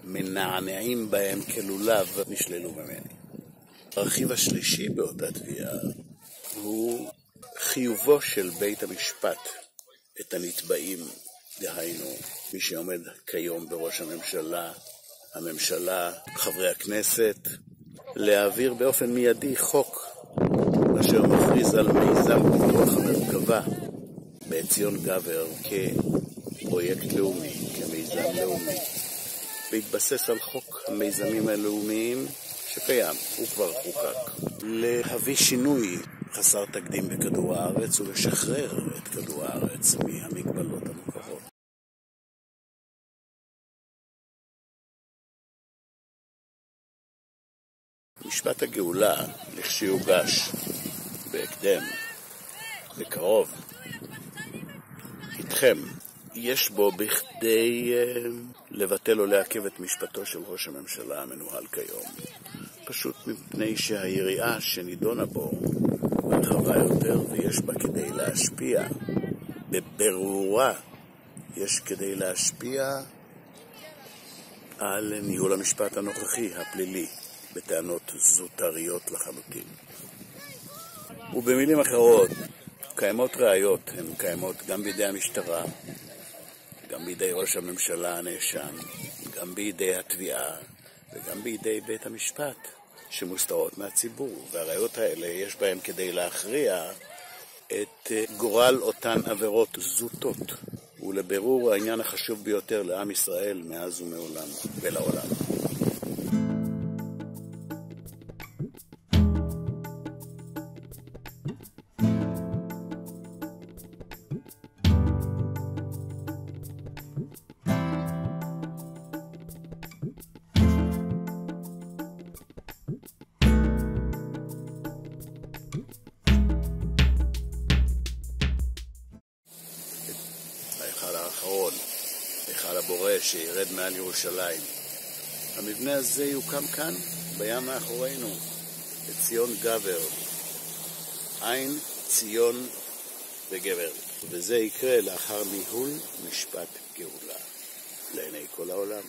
מנענעים בהם כלולב נשללו ממני. הרכיב השלישי באותה תביעה הוא חיובו של בית המשפט את הנתבעים, דהיינו מי שעומד כיום בראש הממשלה, חברי הכנסת, להעביר באופן מיידי חוק אשר מכריז על מיזם פיתוח המרכבה בעציון גבר כפרויקט לאומי, כמיזם לאומי, בהתבסס על חוק המיזמים הלאומיים שקיים, הוא כבר חוקק, להביא שינוי חסר תקדים בכדור הארץ ולשחרר את כדור הארץ מהמגבלות המוכרות. משפט הגאולה, לכשיוגש בהקדם, בקרוב, איתכם, יש בו בכדי לבטל או לעכב את משפטו של ראש הממשלה המנוהל כיום. פשוט מפני שהיריעה שנידונה בו רחבה יותר ויש בה כדי להשפיע, בברורה יש כדי להשפיע על ניהול המשפט הנוכחי, הפלילי, בטענות זוטריות לחלוטין. ובמילים אחרות, קיימות ראיות, הן קיימות גם בידי המשטרה, גם בידי ראש הממשלה הנאשם, גם בידי התביעה וגם בידי בית המשפט, שמוסתרות מהציבור. והראיות האלה יש בהן כדי להכריע את גורל אותן עבירות זוטות, ולבירור העניין החשוב ביותר לעם ישראל מאז ומעולם ולעולם. האחרון, היכל הבורא שירד מעל ירושלים. המבנה הזה יוקם כאן, בים מאחורינו, בציון גבר, עין ציון וגבר. וזה יקרה לאחר ניהול משפט גאולה לעיני כל העולם.